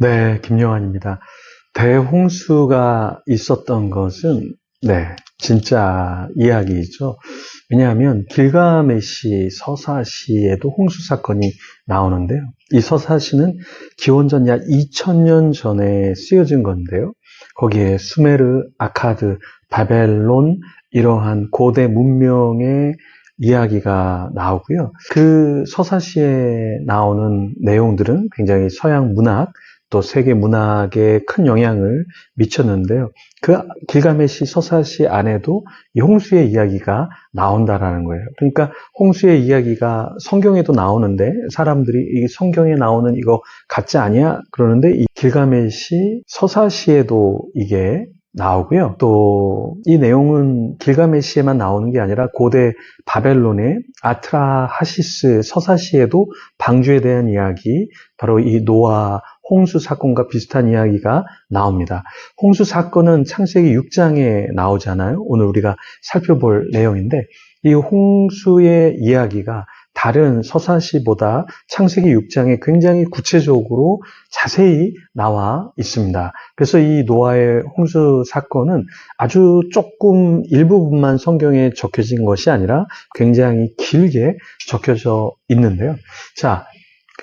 네, 김영환입니다. 대홍수가 있었던 것은, 진짜 이야기죠. 왜냐하면 길가메시 서사시에도 홍수 사건이 나오는데요. 이 서사시는 기원전 약 2000년 전에 쓰여진 건데요. 거기에 수메르, 아카드, 바벨론, 이러한 고대 문명의 이야기가 나오고요. 그 서사시에 나오는 내용들은 굉장히 서양 문학, 또 세계 문학에 큰 영향을 미쳤는데요. 그 길가메시 서사시 안에도 이 홍수의 이야기가 나온다라는 거예요. 그러니까 홍수의 이야기가 성경에도 나오는데 사람들이 이 성경에 나오는 이거 가짜 아니야? 그러는데 이 길가메시 서사시에도 이게 나오고요. 또 이 내용은 길가메시에만 나오는 게 아니라 고대 바벨론의 아트라하시스 서사시에도 방주에 대한 이야기, 바로 이 노아 홍수 사건과 비슷한 이야기가 나옵니다. 홍수 사건은 창세기 6장에 나오잖아요. 오늘 우리가 살펴볼 내용인데 이 홍수의 이야기가 다른 서사시보다 창세기 6장에 굉장히 구체적으로 자세히 나와 있습니다. 그래서 이 노아의 홍수 사건은 아주 조금 일부분만 성경에 적혀진 것이 아니라 굉장히 길게 적혀져 있는데요. 자,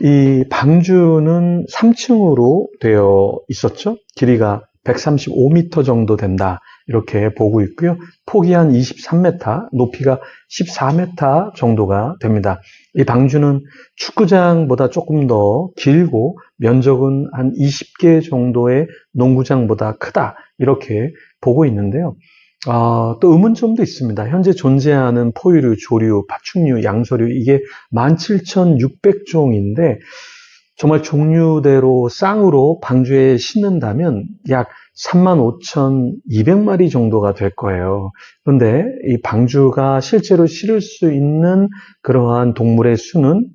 이 방주는 3층으로 되어 있었죠. 길이가 135m 정도 된다, 이렇게 보고 있고요. 폭이 한 23m, 높이가 14m 정도가 됩니다. 이 방주는 축구장보다 조금 더 길고 면적은 한 20개 정도의 농구장보다 크다, 이렇게 보고 있는데요. 또 의문점도 있습니다. 현재 존재하는 포유류, 조류, 파충류, 양서류, 이게 17,600종인데 정말 종류대로 쌍으로 방주에 심는다면 약 35,200마리 정도가 될 거예요. 그런데 이 방주가 실제로 실을 수 있는 그러한 동물의 수는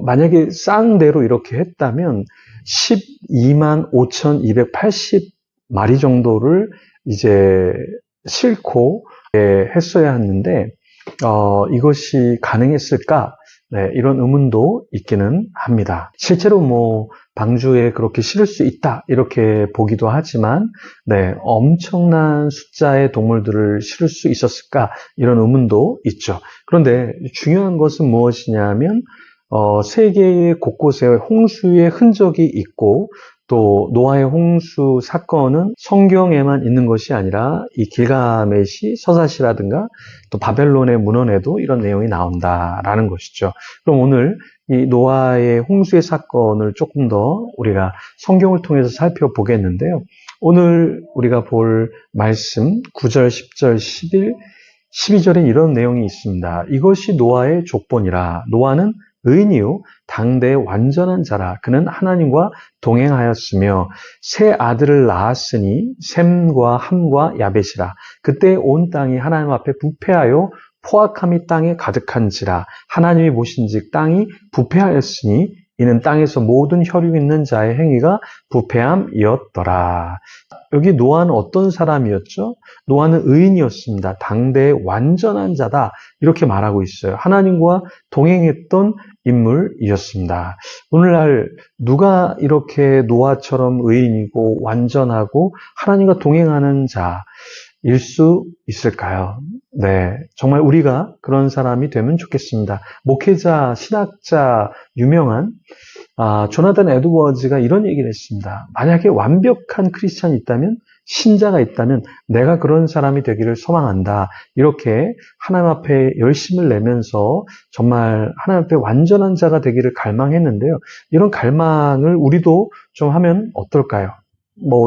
만약에 쌍대로 이렇게 했다면 12만 5,280마리 정도를 이제 싣고 했어야 했는데 이것이 가능했을까? 이런 의문도 있기는 합니다. 실제로 방주에 그렇게 실을 수 있다, 이렇게 보기도 하지만 엄청난 숫자의 동물들을 실을 수 있었을까? 이런 의문도 있죠. 그런데 중요한 것은 무엇이냐면 세계 곳곳에 홍수의 흔적이 있고, 또 노아의 홍수 사건은 성경에만 있는 것이 아니라 이 길가메시 서사시라든가 또 바벨론의 문헌에도 이런 내용이 나온다라는 것이죠. 그럼 오늘 이 노아의 홍수의 사건을 조금 더 우리가 성경을 통해서 살펴보겠는데요. 오늘 우리가 볼 말씀 9절, 10절, 11, 12절에 이런 내용이 있습니다. 이것이 노아의 족본이라. 노아는 의인이요 당대의 완전한 자라. 그는 하나님과 동행하였으며 세 아들을 낳았으니 셈과 함과 야벳이라. 그때 온 땅이 하나님 앞에 부패하여 포악함이 땅에 가득한지라. 하나님이 보신즉 땅이 부패하였으니 이는 땅에서 모든 혈육 있는 자의 행위가 부패함이었더라. 여기 노아는 어떤 사람이었죠? 노아는 의인이었습니다. 당대의 완전한 자다, 이렇게 말하고 있어요. 하나님과 동행했던 인물이었습니다. 오늘날 누가 이렇게 노아처럼 의인이고 완전하고 하나님과 동행하는 자일 수 있을까요? 정말 우리가 그런 사람이 되면 좋겠습니다. 목회자, 신학자, 유명한 조나단 에드워즈가 이런 얘기를 했습니다. 만약에 완벽한 크리스찬이 있다면, 신자가 있다면 내가 그런 사람이 되기를 소망한다. 이렇게 하나님 앞에 열심을 내면서 정말 하나님 앞에 완전한 자가 되기를 갈망했는데요. 이런 갈망을 우리도 좀 하면 어떨까요?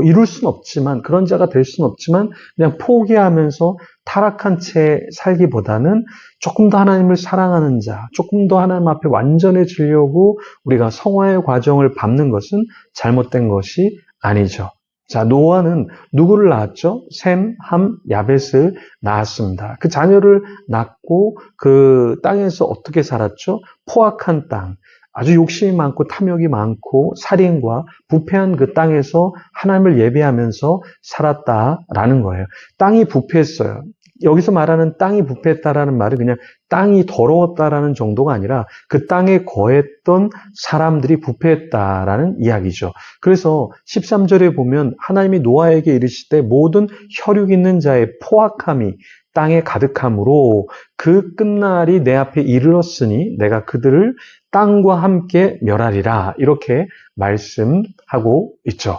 이룰 수는 없지만, 그런 자가 될 수는 없지만 그냥 포기하면서 타락한 채 살기보다는 조금 더 하나님을 사랑하는 자, 조금 더 하나님 앞에 완전해지려고 우리가 성화의 과정을 밟는 것은 잘못된 것이 아니죠. 자, 노아는 누구를 낳았죠? 셈, 함, 야벳을 낳았습니다. 그 자녀를 낳고 그 땅에서 어떻게 살았죠? 포악한 땅, 아주 욕심이 많고 탐욕이 많고 살인과 부패한 그 땅에서 하나님을 예배하면서 살았다라는 거예요. 땅이 부패했어요. 여기서 말하는 땅이 부패했다라는 말은 그냥 땅이 더러웠다라는 정도가 아니라 그 땅에 거했던 사람들이 부패했다라는 이야기죠. 그래서 13절에 보면 하나님이 노아에게 이르시되 모든 혈육 있는 자의 포악함이 땅에 가득함으로 그 끝날이 내 앞에 이르렀으니 내가 그들을 땅과 함께 멸하리라, 이렇게 말씀하고 있죠.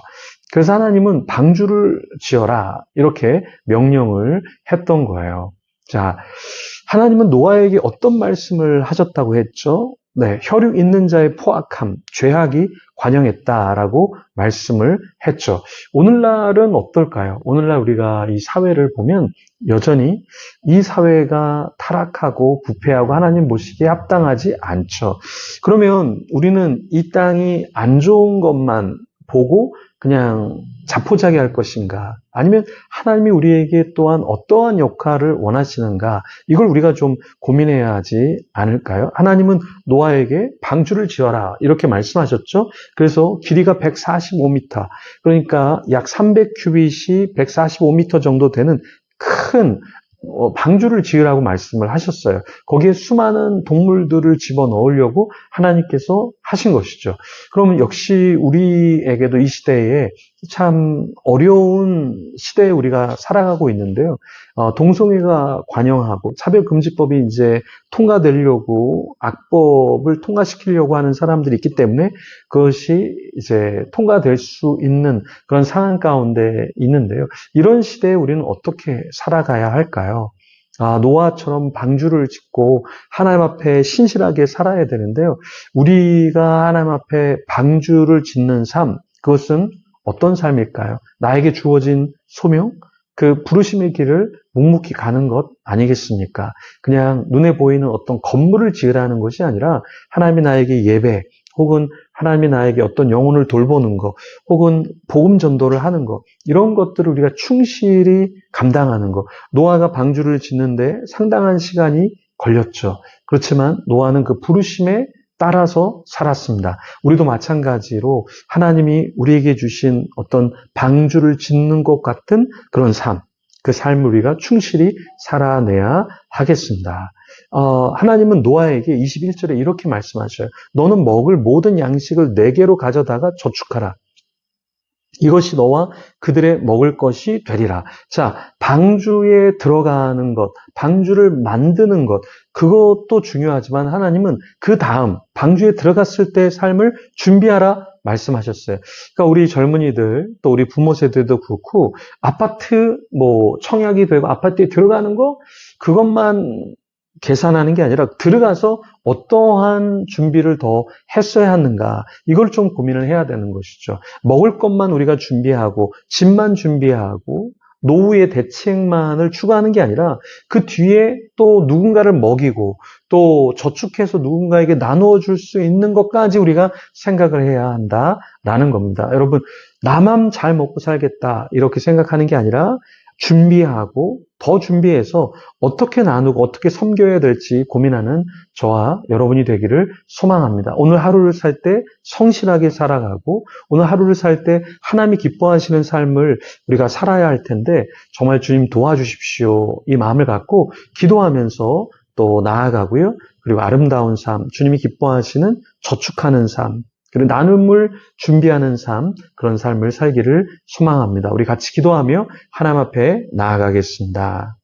그래서 하나님은 방주를 지어라, 이렇게 명령을 했던 거예요. 자, 하나님은 노아에게 어떤 말씀을 하셨다고 했죠? 네, 혈육 있는 자의 포악함, 죄악이 관영했다라고 말씀을 했죠. 오늘날은 어떨까요? 오늘날 우리가 이 사회를 보면 여전히 이 사회가 타락하고 부패하고 하나님 보시기에 합당하지 않죠. 그러면 우리는 이 땅이 안 좋은 것만 보고 그냥 자포자기 할 것인가? 아니면 하나님이 우리에게 또한 어떠한 역할을 원하시는가? 이걸 우리가 좀 고민해야 하지 않을까요? 하나님은 노아에게 방주를 지어라, 이렇게 말씀하셨죠? 그래서 길이가 145m, 그러니까 약 300규빗이 145m 정도 되는 큰 방주를 지으라고 말씀을 하셨어요. 거기에 수많은 동물들을 집어넣으려고 하나님께서 하신 것이죠. 그러면 역시 우리에게도 이 시대에 참 어려운 시대에 우리가 살아가고 있는데요. 동성애가 관영하고 차별금지법이 이제 통과되려고 악법을 통과시키려고 하는 사람들이 있기 때문에 그것이 이제 통과될 수 있는 그런 상황 가운데 있는데요. 이런 시대에 우리는 어떻게 살아가야 할까요? 노아처럼 방주를 짓고 하나님 앞에 신실하게 살아야 되는데요. 우리가 하나님 앞에 방주를 짓는 삶, 그것은 어떤 삶일까요? 나에게 주어진 소명, 그 부르심의 길을 묵묵히 가는 것 아니겠습니까? 그냥 눈에 보이는 어떤 건물을 지으라는 것이 아니라 하나님이 나에게 예배, 혹은 하나님이 나에게 어떤 영혼을 돌보는 것, 혹은 복음 전도를 하는 것, 이런 것들을 우리가 충실히 감당하는 것. 노아가 방주를 짓는데 상당한 시간이 걸렸죠. 그렇지만 노아는 그 부르심에 따라서 살았습니다. 우리도 마찬가지로 하나님이 우리에게 주신 어떤 방주를 짓는 것 같은 그런 삶, 그 삶을 우리가 충실히 살아내야 하겠습니다. 하나님은 노아에게 21절에 이렇게 말씀하셔요. 너는 먹을 모든 양식을 네개로 가져다가 저축하라. 이것이 너와 그들의 먹을 것이 되리라. 자, 방주에 들어가는 것, 방주를 만드는 것, 그것도 중요하지만 하나님은 그 다음 방주에 들어갔을 때의 삶을 준비하라 말씀하셨어요. 그러니까 우리 젊은이들, 또 우리 부모 세대도 그렇고 아파트 청약이 되고 아파트에 들어가는 거, 그것만 계산하는 게 아니라 들어가서 어떠한 준비를 더 했어야 하는가, 이걸 좀 고민을 해야 되는 것이죠. 먹을 것만 우리가 준비하고 집만 준비하고 노후의 대책만을 추구하는 게 아니라 그 뒤에 또 누군가를 먹이고 또 저축해서 누군가에게 나누어 줄 수 있는 것까지 우리가 생각을 해야 한다라는 겁니다. 여러분, 나만 잘 먹고 살겠다 이렇게 생각하는 게 아니라 준비하고 더 준비해서 어떻게 나누고 어떻게 섬겨야 될지 고민하는 저와 여러분이 되기를 소망합니다. 오늘 하루를 살 때 성실하게 살아가고 오늘 하루를 살 때 하나님이 기뻐하시는 삶을 우리가 살아야 할 텐데 정말 주님 도와주십시오, 이 마음을 갖고 기도하면서 또 나아가고요. 그리고 아름다운 삶, 주님이 기뻐하시는 저축하는 삶, 그리고 나눔을 준비하는 삶, 그런 삶을 살기를 소망합니다. 우리 같이 기도하며 하나님 앞에 나아가겠습니다.